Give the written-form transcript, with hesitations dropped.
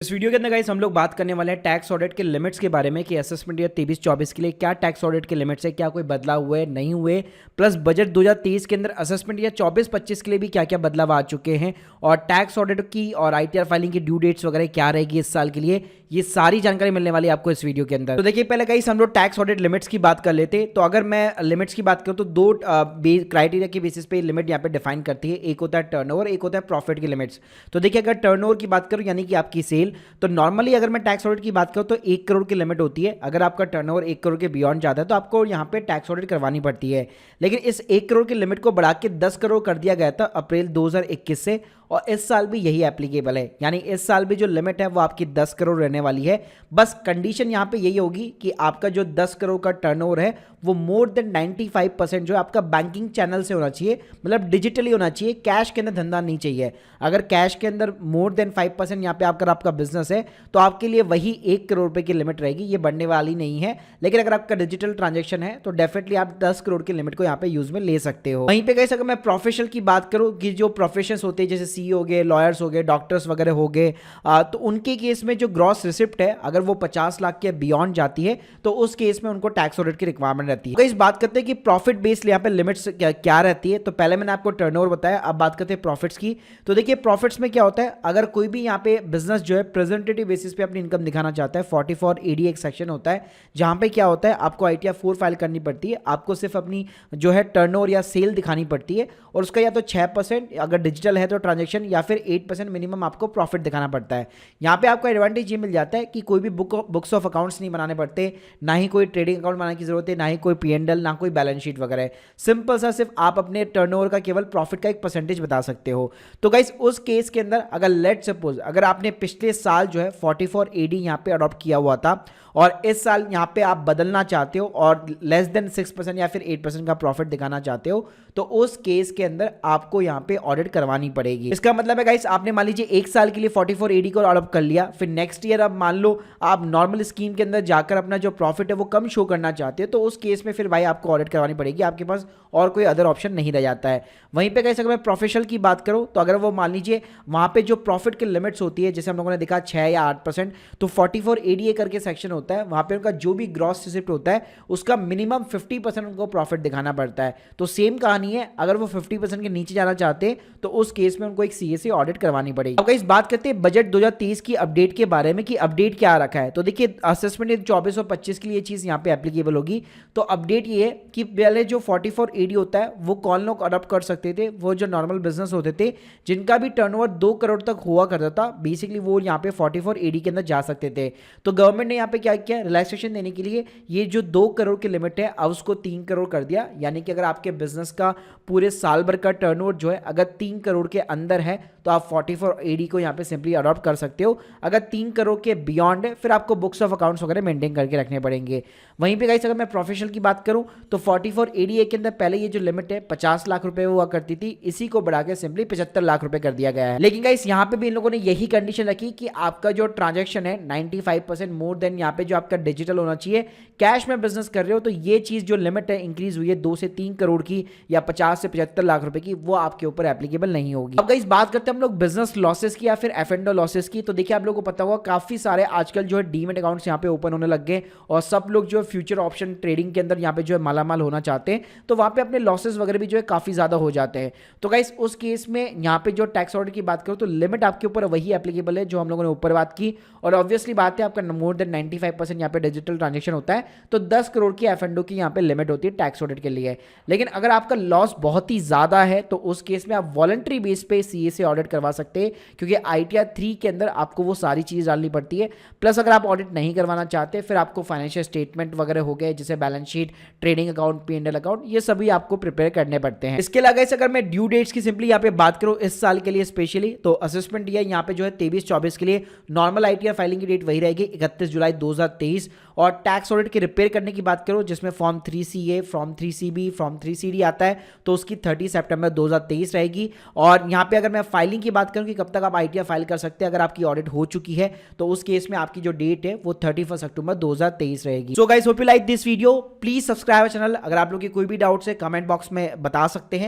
इस वीडियो के अंदर गाइस हम लोग बात करने वाले हैं टैक्स ऑडिट के लिमिट्स के बारे में कि असेसमेंट ईयर 23-24 के लिए क्या टैक्स ऑडिट के लिमिट्स है, क्या कोई बदलाव हुए नहीं हुए, प्लस बजट 2023 के अंदर असेसमेंट ईयर 24-25 के लिए भी क्या क्या बदलाव आ चुके हैं और टैक्स ऑडिट की और आईटीआर फाइलिंग की ड्यू डेट्स वगैरह क्या रहेगी इस साल के लिए, ये सारी जानकारी मिलने वाली है आपको इस वीडियो के अंदर। तो देखिए पहले गाइस हम लोग टैक्स ऑडिट लिमिट्स की बात कर लेते हैं। तो अगर मैं लिमिट्स की बात करूँ तो दो क्राइटेरिया के बेसिस पे लिमिट यहाँ पे डिफाइन करती है, एक होता है टर्नओवर, एक होता है प्रॉफिट की लिमिट्स। तो देखिए अगर टर्नओवर की बात करूँ यानी कि आपकी सेल, तो नॉर्मली अगर मैं टैक्स ऑडिट की बात करूं तो 1 करोड़ की लिमिट होती है। अगर आपका टर्नओवर 1 करोड़ के बियॉन्ड जाता है तो आपको यहां पे टैक्स ऑडिट करवानी पड़ती है। लेकिन इस 1 करोड़ की लिमिट को बढ़ा के 10 करोड़ कर दिया गया था अप्रैल 2021 से, और इस साल भी यही एप्लीकेबल है। यानी इस साल भी जो लिमिट है वो आपकी 10 करोड़ रहने वाली है। बस कंडीशन यहां पे यही होगी कि आपका जो 10 करोड़ का टर्नओवर है वो मोर देन 95% जो है आपका बैंकिंग चैनल से होना चाहिए, मतलब डिजिटली होना चाहिए, कैश के अंदर धंधा नहीं चाहिए। अगर कैश के अंदर मोर देन 5% यहाँ पे आपका बिजनेस है तो आपके लिए वही 1 करोड़ रुपए की लिमिट रहेगी, ये बढ़ने वाली नहीं है। लेकिन अगर आपका डिजिटल ट्रांजेक्शन है तो डेफिनेटली आप 10 करोड़ की लिमिट को यहाँ पे यूज में ले सकते हो। वहीं पे कैसे अगर मैं प्रोफेशनल की बात करूँ कि जो प्रोफेशंस होते हैं जैसे सी हो गए, लॉयर्स हो गए, डॉक्टर्स वगैरह हो गए, तो उनके केस में जो ग्रॉस रिसिप्ट है अगर वो 50 लाख के बियॉन्ड जाती है तो उस केस में उनको टैक्स ऑडिट की रिक्वायरमेंट रहती है। तो इस बात करते हैं कि प्रॉफिट बेस्ड यहाँ पे लिमिट्स क्या रहती है। तो पहले मैंने आपको टर्नओवर बताया, अब बात करते हैं प्रॉफिट्स की। तो देखिए प्रॉफिट्स में क्या होता है, अगर कोई भी यहाँ पे बिजनेस जो है प्रेजेंटेटिव बेसिस पे अपनी इनकम दिखाना चाहता है, 44AD एक सेक्शन होता है जहां पे क्या होता है आपको ITR 4 फाइल करनी पड़ती है। आपको सिर्फ अपनी जो है टर्नओवर या सेल दिखानी पड़ती है और उसका या तो 6% अगर डिजिटल है तो ट्रांजेक्शन, या फिर 8% मिनिमम आपको प्रॉफिट दिखाना पड़ता है। यहाँ पे आपको एडवांटेज ये मिल जाता है कि कोई भी बुक्स ऑफ अकाउंट्स नहीं बनाने पड़ते, ना ही कोई ट्रेडिंग अकाउंट बनाने की जरूरत है, ना ही कोई P&L, ना कोई बैलेंस शीट वगैरह। सिंपल सा सिर्फ आप अपने टर्नओवर का केवल प्रॉफिट का एक परसेंटेज बता सकते हो। तो गाइस उस केस के अंदर अगर लेट सपोज अगर आपने पिछले साल जो है 44AD यहाँ पे अडॉप्ट किया हुआ था और इस साल यहाँ पे आप बदलना चाहते हो और लेस देन 6% या फिर 8% का प्रॉफिट दिखाना चाहते हो, तो उस केस के अंदर आपको यहाँ पे ऑडिट करवानी पड़ेगी। इसका मतलब है गाइस आपने मान लीजिए एक साल के लिए 44AD को अडॉप्ट कर लिया, फिर नेक्स्ट ईयर अब मान लो आप नॉर्मल स्कीम के अंदर जाकर अपना जो प्रॉफिट है वो कम शो करना चाहते हो, तो उस केस में फिर भाई आपको ऑडिट करवानी पड़ेगी, आपके पास और कोई अदर ऑप्शन नहीं रह जाता है। वहीं पे गाइस अगर मैं प्रोफेशनल की बात करूं तो अगर वो मान लीजिए वहां पे जो प्रॉफिट की लिमिट्स होती है जैसे हम लोगों ने देखा 6 या 8%, तो 44ADA करके सेक्शन होता है, वहां पे उनका जो भी ग्रॉस रिसिप्ट होता है उसका मिनिमम 50% उनको प्रॉफिट दिखाना पड़ता है। तो सेम कहानी है, अगर वो 50% के नीचे जाना चाहते हैं तो उस केस में उनको एक CA ऑडिट करवानी पड़ेगी। अब गाइस बात करते हैं बजट 2023 की अपडेट के बारे में कि अपडेट क्या रखा है। तो देखिए असेसमेंट 24 और 25 के लिए ये चीज यहाँ पे एप्लीकेबल होगी। तो अपडेट ये है कि पहले जो 44AD होता है वो कौन लोग अडॉप्ट कर सकते थे, वो जो नॉर्मल बिजनेस होते थे जिनका भी टर्नओवर 2 करोड़ तक हुआ करता था, बेसिकली वो यहाँ पे 44AD के अंदर जा सकते थे। तो गवर्नमेंट ने यहाँ पे क्या किया, रिलैक्सेशन देने के लिए ये जो 2 करोड़ की लिमिट है अब उसको 3 करोड़ कर दिया। यानी कि अगर आपके बिजनेस का पूरे साल भर का टर्नओवर जो है अगर 3 करोड़ के अंदर है तो आप 44AD को यहाँ पे सिंपली अडॉप्ट कर सकते हो। अगर 3 करोड़ के बियॉन्ड है फिर आपको बुक्स ऑफ अकाउंट्स वगैरह मेंटेन करके रखने पड़ेंगे। वहीं पे गाइस अगर मैं प्रोफेशनल की बात करूं तो 44ADA के अंदर पहले ये जो लिमिट है 50 लाख रुपए हुआ करती थी, इसी को बढ़ा के सिंपली 75 लाख रुपए कर दिया गया है। लेकिन गाइस यहाँ पे भी इन लोगों ने यही कंडीशन रखी कि आपका जो ट्रांजेक्शन है 95% मोर देन यहाँ पे जो आपका डिजिटल होना चाहिए। कैश में बिजनेस कर रहे हो तो ये चीज जो लिमिट है इंक्रीज हुई है 2 से 3 करोड़ की या 50 से 75 लाख रुपए की, वो आपके ऊपर एप्लीकेबल नहीं होगी। अब गाइस बात करते हैं हम लोग बिजनेस लॉसेस की या फिर F&O लॉसेस की। तो देखिए आप लोगों को पता होगा काफी सारे आजकल जो है डीमेट अकाउंट्स यहाँ पे ओपन होने लग गए और सब लोग जो है फ्यूचर ऑप्शन ट्रेडिंग के अंदर यहाँ पे जो है मालामाल होना चाहते हैं, तो वहां पे अपने लॉसेस वगैरह भी जो है काफी ज्यादा हो जाते हैं। तो गाइस उस केस में यहाँ पे जो टैक्स ऑडिट की बात करो तो लिमिट आपके ऊपर वही एप्लीकेबल है जो हम लोगों ने ऊपर बात की, और ऑब्वियसली बात है आपका मोर देन 95% यहाँ पे डिजिटल ट्रांजेक्शन होता है तो 10 करोड़ की F&O की यहाँ पे लिमिट होती है टैक्स ऑडिट के लिए। लेकिन अगर आपका लॉस बहुत ही ज्यादा है तो उस केस में आप वॉलंटरी बेस पे CA से ऑडिट करवा सकते हैं, क्योंकि ITR 3 के अंदर आपको वो सारी चीज डालनी पड़ती है। प्लस अगर आप ऑडिट नहीं करवाना चाहते फिर आपको फाइनेंशियल स्टेटमेंट वगैरह हो गए जैसे balance sheet, trading account, P&L account, ये सभी आपको प्रिपेयर करने पड़ते हैं। इसके अलावा अगर मैं ड्यू डेट्स की सिंपली यहाँ पे बात करूँ इस साल के लिए स्पेशली, तो असेसमेंट ईयर यहाँ पे जो है 23-24 के लिए नॉर्मल ITR फाइलिंग की डेट वही रहेगी 31 जुलाई 2023। और टैक्स ऑडिट के रिपेयर करने की बात करो जिसमें form 3CA, form 3CB, form 3CD आता है तो उसकी 30 सितंबर 2023 रहेगी। और यहाँ पे अगर मैं फाइलिंग की बात करूँ कि कब तक आप ITR फाइल कर सकते हैं अगर आपकी ऑडिट हो चुकी है, तो उस केस में आपकी जो डेट है वो 31 अक्टूबर 2023 रहेगी। So guys hope you like this video, please subscribe channel. अगर आप लोग की कोई भी डाउट्स है कमेंट बॉक्स में बता सकते हैं।